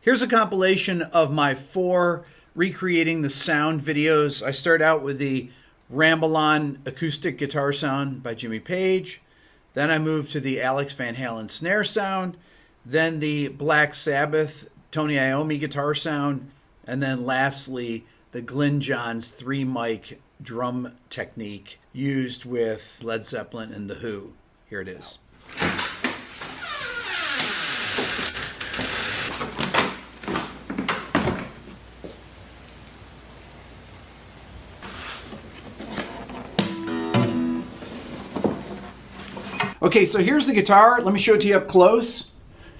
Here's a compilation of my 4 recreating the sound videos. I start out with the Ramble acoustic guitar sound by Jimmy Page. Then I move to the Alex Van Halen snare sound. Then the Black Sabbath Tony Iommi guitar sound. And then lastly, the Glyn Johns 3-mic drum technique used with Led Zeppelin and The Who. Here it is. Okay, so here's the guitar. Let me show it to you up close.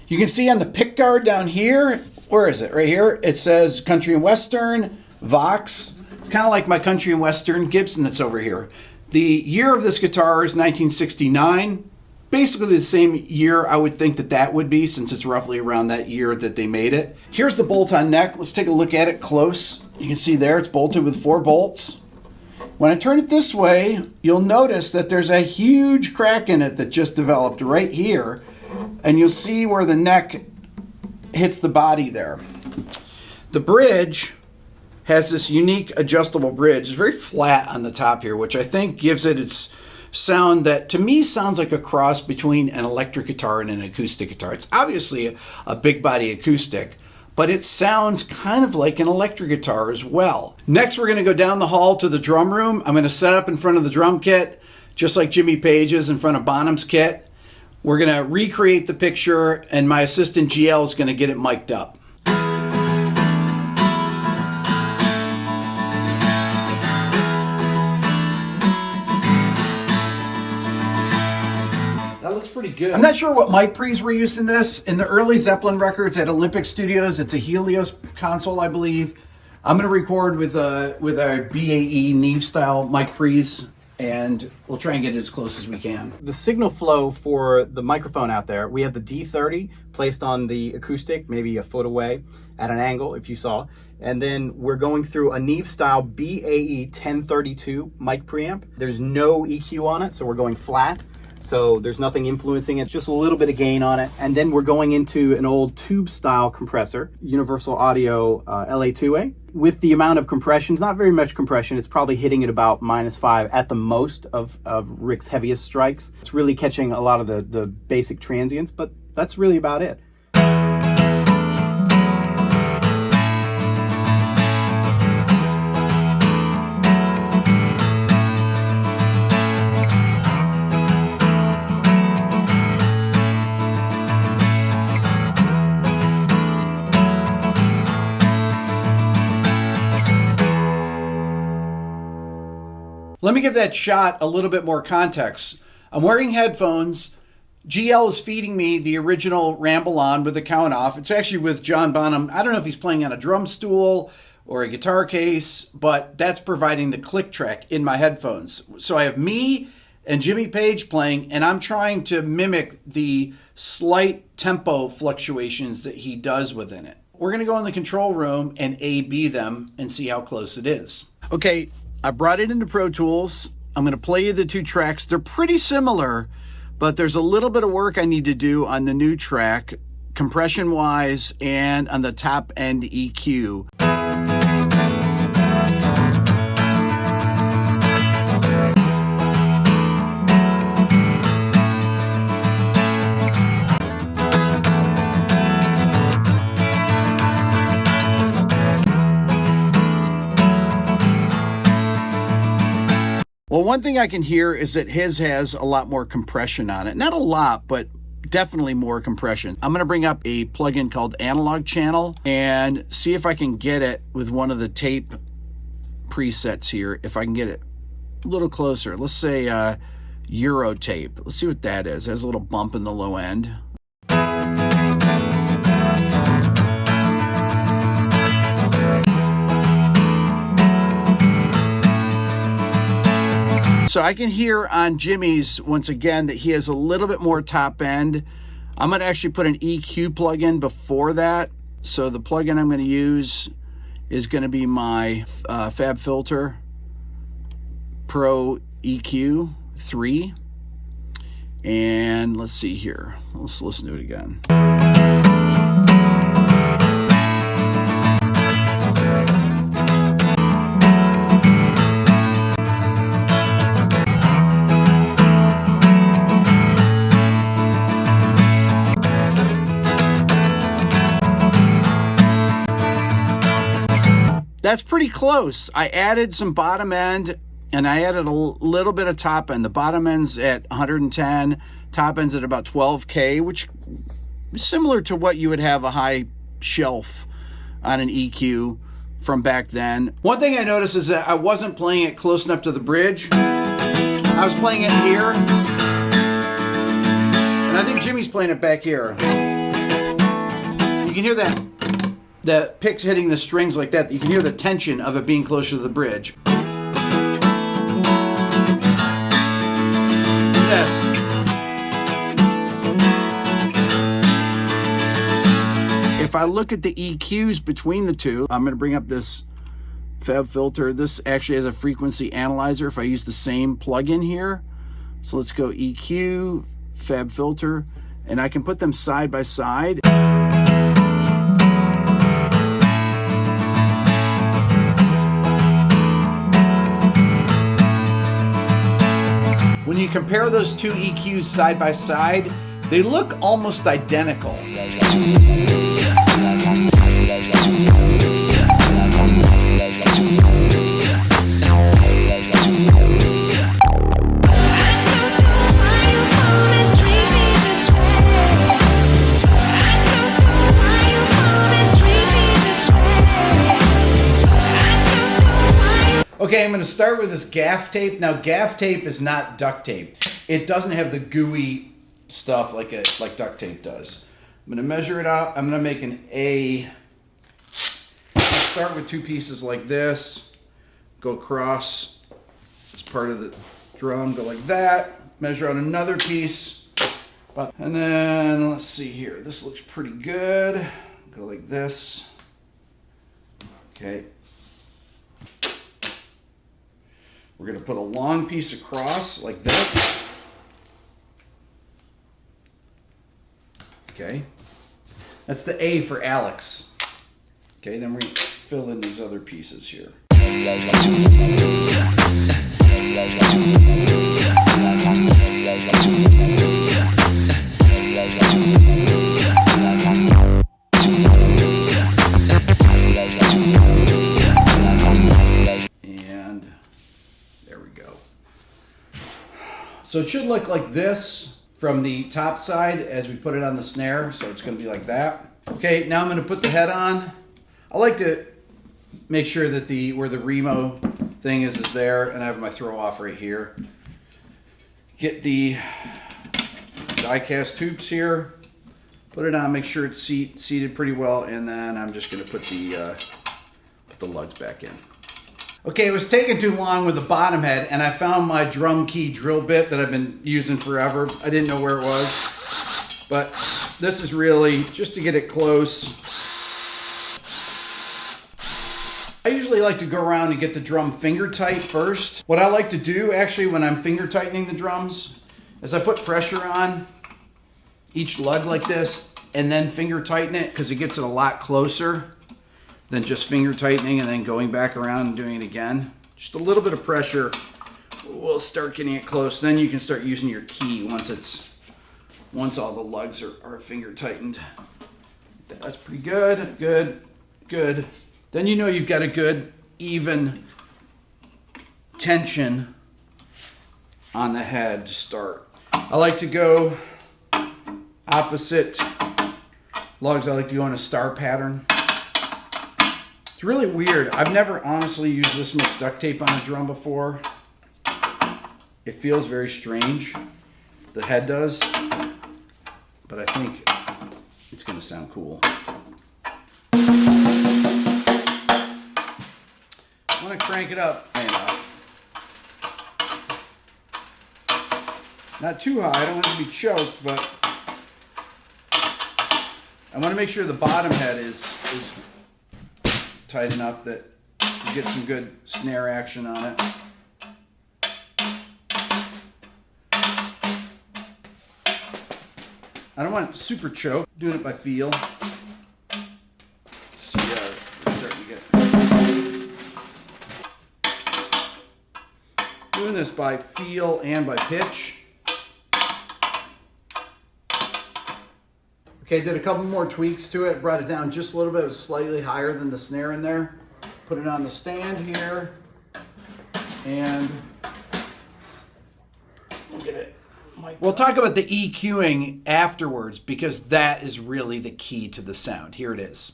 You can see on the pick guard down here, where is it? Right here. It says Country and Western, Vox. It's kind of like my Country and Western Gibson that's over here. The year of this guitar is 1969. Basically the same year I would think that would be, since it's roughly around that year that they made it. Here's the bolt-on neck. Let's take a look at it close. You can see there it's bolted with 4 bolts. When I turn it this way, you'll notice that there's a huge crack in it that just developed right here. And you'll see where the neck hits the body there. The bridge has this unique adjustable bridge. It's very flat on the top here, which I think gives it its sound that to me sounds like a cross between an electric guitar and an acoustic guitar. It's obviously a big body acoustic, but it sounds kind of like an electric guitar as well. Next, we're going to go down the hall to the drum room. I'm going to set up in front of the drum kit, just like Jimmy Page's in front of Bonham's kit. We're going to recreate the picture, and my assistant GL is going to get it mic'd up. Pretty good. I'm not sure what mic pre's were used in this. In the early Zeppelin records at Olympic Studios, it's a Helios console, I believe. I'm going to record with a BAE Neve style mic pre's, and we'll try and get it as close as we can. The signal flow for the microphone out there, we have the D30 placed on the acoustic, maybe a foot away at an angle, if you saw. And then we're going through a Neve style BAE 1032 mic preamp. There's no EQ on it, so we're going flat. So there's nothing influencing it, just a little bit of gain on it. And then we're going into an old tube style compressor, Universal Audio LA2A. With the amount of compression, not very much compression, it's probably hitting at about -5 at the most of Rick's heaviest strikes. It's really catching a lot of the basic transients, but that's really about it. Let me give that shot a little bit more context. I'm wearing headphones. GL is feeding me the original Ramble On with the count off. It's actually with John Bonham. I don't know if he's playing on a drum stool or a guitar case, but that's providing the click track in my headphones. So I have me and Jimmy Page playing, and I'm trying to mimic the slight tempo fluctuations that he does within it. We're going to go in the control room and A/B them and see how close it is. Okay. I brought it into Pro Tools. I'm going to play you the 2 tracks. They're pretty similar, but there's a little bit of work I need to do on the new track, compression-wise, and on the top-end EQ. Well, one thing I can hear is that his has a lot more compression on it. Not a lot, but definitely more compression. I'm going to bring up a plugin called Analog Channel and see if I can get it with one of the tape presets here, if I can get it a little closer. Let's say Euro tape. Let's see what that is. It has a little bump in the low end. So I can hear on Jimmy's, once again, that he has a little bit more top end. I'm going to actually put an EQ plugin before that. So the plugin I'm going to use is going to be my FabFilter Pro EQ 3. And let's see here. Let's listen to it again. that's pretty close. I added some bottom end and I added a little bit of top end. The bottom end's at 110, top end's at about 12K, which is similar to what you would have a high shelf on an EQ from back then. One thing I noticed is that I wasn't playing it close enough to the bridge. I was playing it here, and I think Jimmy's playing it back here. You can hear that picks hitting the strings like that. You can hear the tension of it being closer to the bridge. Yes. If I look at the EQs between the two, I'm going to bring up this Fab filter. This actually has a frequency analyzer if I use the same plugin here. So let's go EQ, Fab filter, and I can put them side by side. When you compare those two EQs side by side, they look almost identical. Okay, I'm going to start with this gaff tape. Now, gaff tape is not duct tape. It doesn't have the gooey stuff like duct tape does. I'm going to measure it out. I'm going to make an A. I'll start with two pieces like this. Go across as part of the drum. Go like that. Measure out another piece. And then, let's see here. This looks pretty good. Go like this. Okay. We're going to put a long piece across like this. Okay. That's the A for Alex. Okay, then we're going to fill in these other pieces here. So it should look like this from the top side as we put it on the snare. So it's going to be like that. Okay, now I'm going to put the head on. I like to make sure that where the Remo thing is there, and I have my throw off right here. Get the die-cast tubes here. Put it on, make sure it's seated pretty well, and then I'm just going to put the lugs back in. Okay, it was taking too long with the bottom head, and I found my drum key drill bit that I've been using forever. I didn't know where it was, but this is really just to get it close. I usually like to go around and get the drum finger tight first. What I like to do, actually, when I'm finger tightening the drums, is I put pressure on each lug like this, and then finger tighten it, because it gets it a lot closer than just finger tightening and then going back around and doing it again. Just a little bit of pressure will start getting it close. Then you can start using your key once all the lugs are finger tightened. That's pretty good, good. Then you know you've got a good, even tension on the head to start. I like to go opposite lugs. I like to go in a star pattern. It's really weird. I've never honestly used this much duct tape on a drum before. It feels very strange. The head does. But I think it's going to sound cool. I want to crank it up high enough. Not too high. I don't want it to be choked, but I want to make sure the bottom head is tight enough that you get some good snare action on it. I don't want it super choked. I'm doing it by feel. Let's see, we're starting to get. Doing this by feel and by pitch. Okay, did a couple more tweaks to it, brought it down just a little bit. It was slightly higher than the snare in there. put it on the stand here, and we'll get it. We'll talk about the EQing afterwards because that is really the key to the sound. Here it is.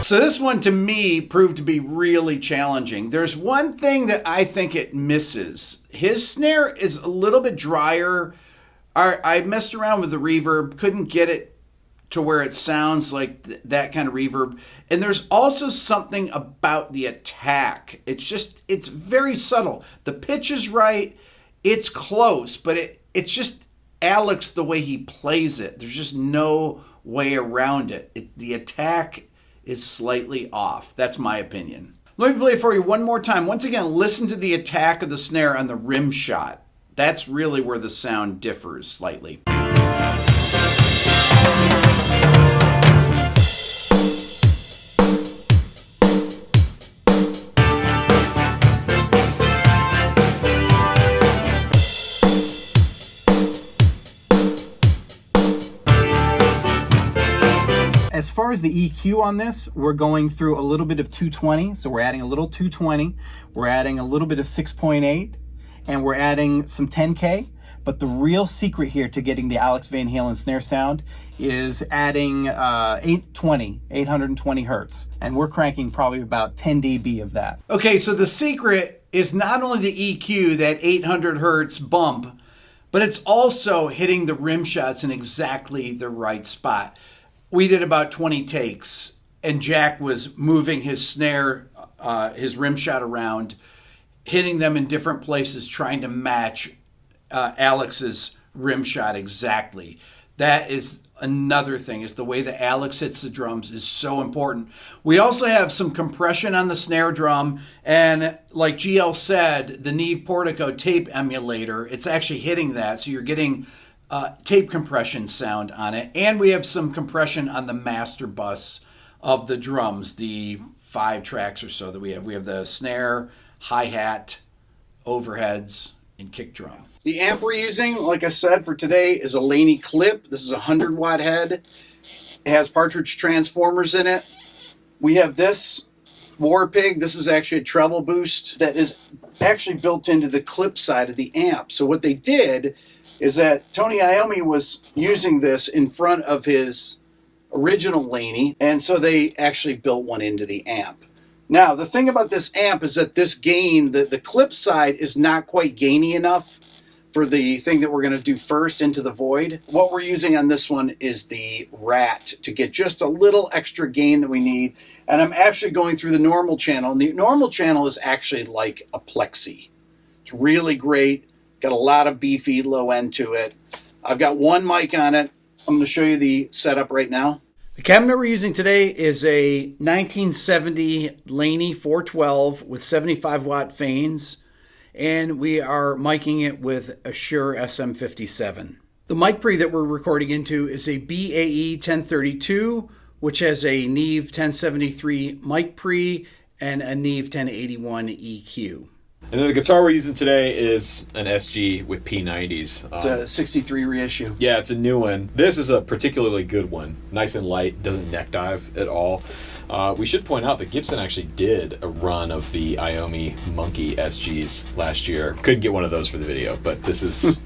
So this one to me proved to be really challenging. There's one thing that I think it misses. His snare is a little bit drier. I messed around with the reverb, couldn't get it to where it sounds like that kind of reverb. And there's also something about the attack. It's very subtle. The pitch is right, it's close, but it's just Alex the way he plays it. There's just no way around it. The attack is slightly off. That's my opinion. Let me play it for you one more time. Once again, listen to the attack of the snare on the rim shot. That's really where the sound differs slightly. As far as the EQ on this, we're going through a little bit of 220. So we're adding a little 220. We're adding a little bit of 6.8. And we're adding some 10K. But the real secret here to getting the Alex Van Halen snare sound is adding 820 hertz. And we're cranking probably about 10 dB of that. Okay, so the secret is not only the EQ, that 800 hertz bump, but it's also hitting the rim shots in exactly the right spot. We did about 20 takes, and Jack was moving his snare, his rim shot around, hitting them in different places, trying to match Alex's rim shot exactly. That is another thing, is the way that Alex hits the drums is so important. We also have some compression on the snare drum, and like GL said, the Neve Portico tape emulator, it's actually hitting that, so you're getting tape compression sound on it. And we have some compression on the master bus of the drums, the 5 tracks or so that we have. We have the snare, hi-hat, overheads, and kick drum. The amp we're using, like I said, for today is a Laney Clip. This is a 100-watt head. It has partridge transformers in it. We have this War Pig. This is actually a treble boost that is actually built into the clip side of the amp. So what they did is that Tony Iommi was using this in front of his original Laney, and so they actually built one into the amp. Now, the thing about this amp is that this gain, the clip side is not quite gainy enough for the thing that we're going to do first, Into the Void. What we're using on this one is the Rat to get just a little extra gain that we need. And I'm actually going through the normal channel, and the normal channel is actually like a Plexi. It's really great. Got a lot of beefy low end to it. I've got one mic on it. I'm going to show you the setup right now. The cabinet we're using today is a 1970 Laney 412 with 75-watt fanes, and we are miking it with a Shure SM57. The mic pre that we're recording into is a BAE 1032, which has a Neve 1073 mic pre and a Neve 1081 EQ. And then the guitar we're using today is an SG with P90s. It's a 63 reissue. Yeah, it's a new one. This is a particularly good one. Nice and light, doesn't neck dive at all. We should point out that Gibson actually did a run of the Iommi Monkey SGs last year. Couldn't get one of those for the video, but this is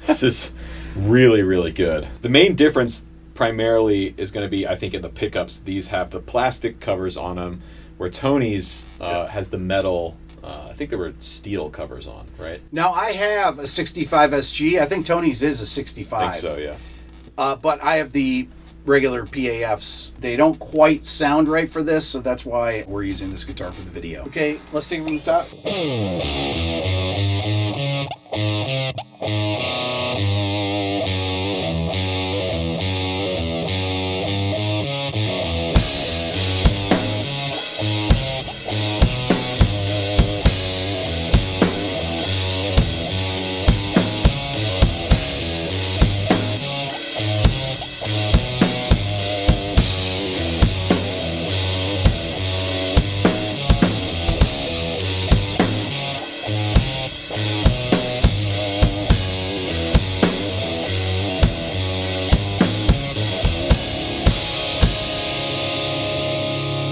this is really, really good. The main difference primarily is going to be, I think, in the pickups. These have the plastic covers on them, where Tony's has the metal. I think there were steel covers on, right? Now, I have a 65 SG. I think Tony's is a 65. I think so, yeah. But I have the regular PAFs. They don't quite sound right for this, so that's why we're using this guitar for the video. Okay, let's take it from the top.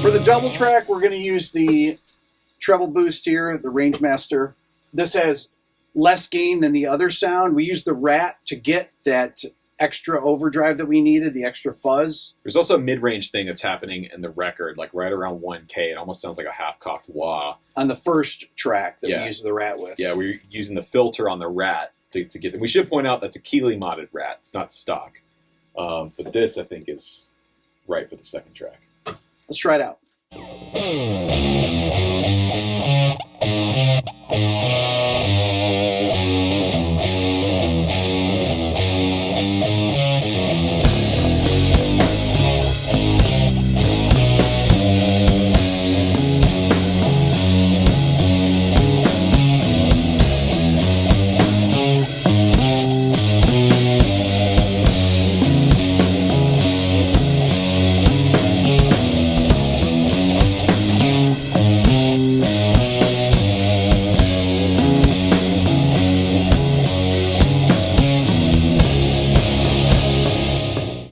For the double track, we're going to use the treble boost here, the Rangemaster. This has less gain than the other sound. We use the Rat to get that extra overdrive that we needed, the extra fuzz. There's also a mid-range thing that's happening in the record, like right around 1K. It almost sounds like a half-cocked wah. On the first track that we use the Rat with. Yeah, we're using the filter on the Rat to get them. We should point out that's a Keeley modded Rat. It's not stock. But this, I think, is right for the second track. Let's try it out.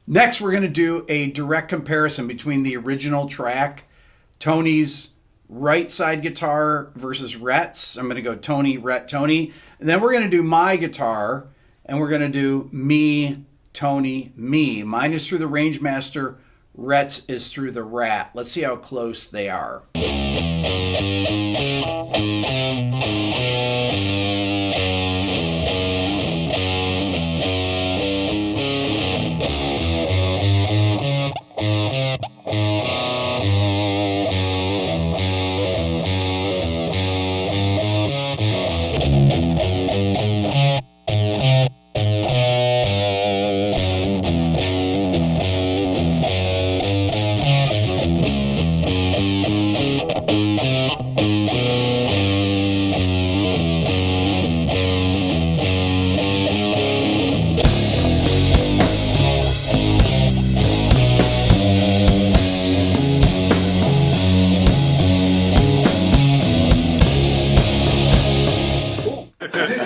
Next, we're going to do a direct comparison between the original track, Tony's right side guitar versus Rhett's. I'm going to go Tony, Rhett, Tony. And then we're going to do my guitar, and we're going to do me, Tony, me. Mine is through the Rangemaster. Rhett's is through the Rat. Let's see how close they are.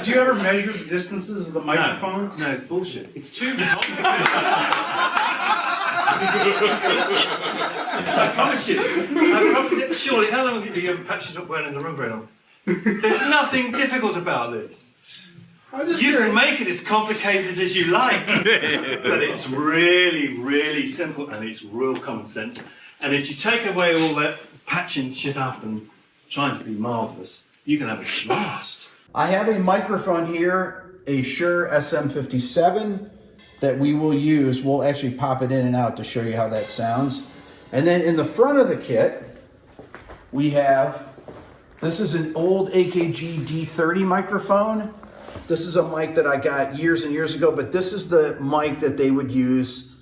Do you ever measure the distances of the microphones? No, it's bullshit. It's too complicated. I promise you. Surely, how long have you ever patched it up wearing the room very long? There's nothing difficult about this. You can make it as complicated as you like, but it's really, really simple and it's real common sense. And if you take away all that patching shit up and trying to be marvellous, you can have a blast. I have a microphone here, a Shure SM57 that we will use. We'll actually pop it in and out to show you how that sounds. And then in the front of the kit, we have, this is an old AKG D30 microphone. This is a mic that I got years and years ago, but this is the mic that they would use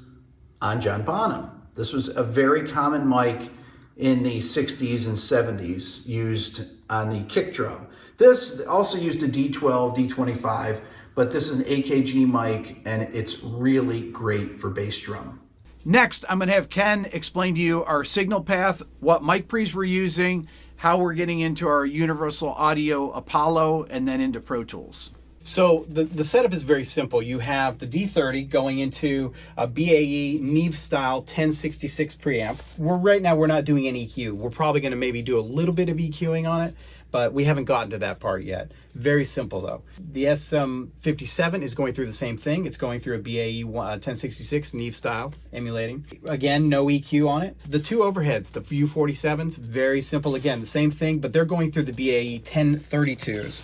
on John Bonham. This was a very common mic in the 60s and 70s used on the kick drum. This also used a D12, D25, but this is an AKG mic and it's really great for bass drum. Next, I'm going to have Ken explain to you our signal path, what mic pre's we're using, how we're getting into our Universal Audio Apollo, and then into Pro Tools. So the setup is very simple. You have the D30 going into a BAE Neve style 1066 preamp. Right now we're not doing any EQ. We're probably going to maybe do a little bit of EQing on it, but we haven't gotten to that part yet. Very simple though. The SM57 is going through the same thing. It's going through a BAE 1066 Neve style emulating. Again, no EQ on it. The two overheads, the U47s, very simple. Again, the same thing, but they're going through the BAE 1032s.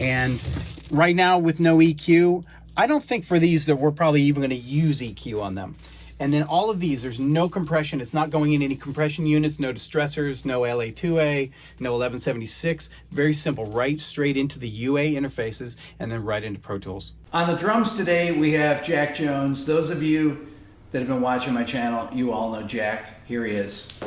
And right now with no EQ, I don't think for these that we're probably even going to use EQ on them. And then all of these, there's no compression. It's not going in any compression units, no distressors, no LA2A, no 1176. Very simple, right straight into the UA interfaces and then right into Pro Tools. On the drums today, we have Jack Jones. Those of you that have been watching my channel, you all know Jack. Here he is.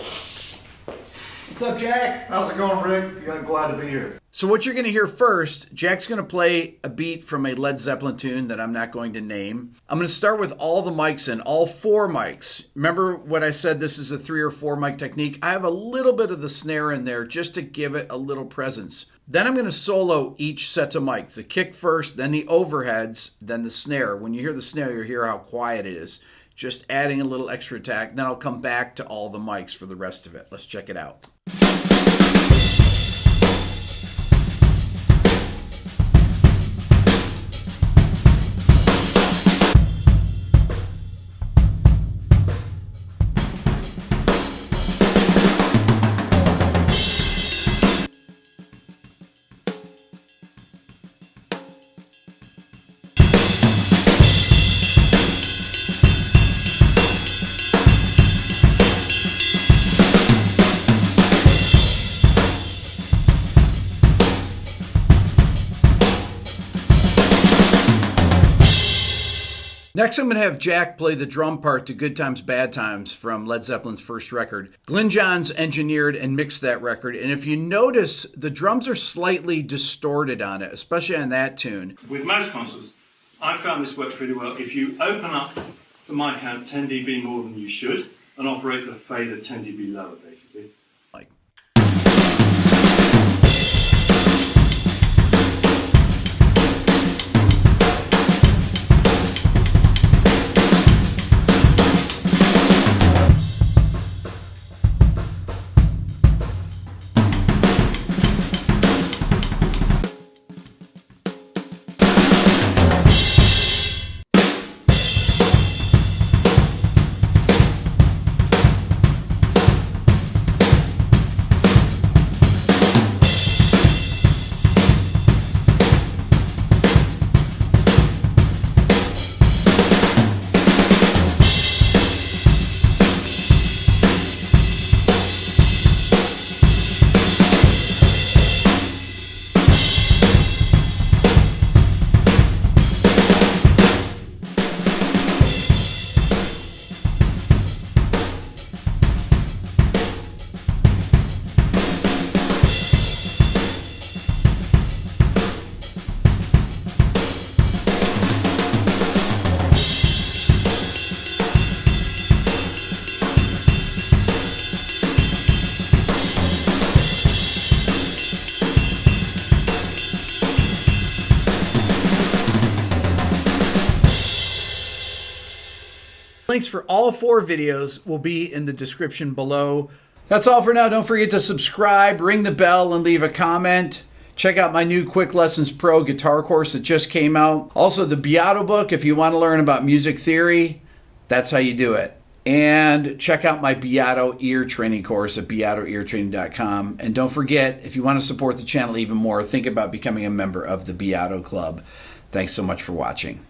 What's up, Jack? How's it going, Rick? I'm glad to be here. So what you're going to hear first, Jack's going to play a beat from a Led Zeppelin tune that I'm not going to name. I'm going to start with all the mics in, all four mics. Remember what I said, this is a 3 or 4 mic technique? I have a little bit of the snare in there just to give it a little presence. Then I'm going to solo each set of mics. The kick first, then the overheads, then the snare. When you hear the snare, you'll hear how quiet it is. just adding a little extra attack. Then I'll come back to all the mics for the rest of it. Let's check it out. Next, I'm going to have Jack play the drum part to Good Times, Bad Times from Led Zeppelin's first record. Glyn Johns engineered and mixed that record, and if you notice, the drums are slightly distorted on it, especially on that tune. With most consoles, I found this works really well. If you open up the mic amp 10 dB more than you should and operate the fader 10 dB lower, basically. Like. Links for all 4 videos will be in the description below. That's all for now. Don't forget to subscribe, ring the bell, and leave a comment. Check out my new Quick Lessons Pro guitar course that just came out. Also, the Beato book, if you want to learn about music theory, that's how you do it. And check out my Beato ear training course at beatoeartraining.com. And don't forget, if you want to support the channel even more, think about becoming a member of the Beato Club. Thanks so much for watching.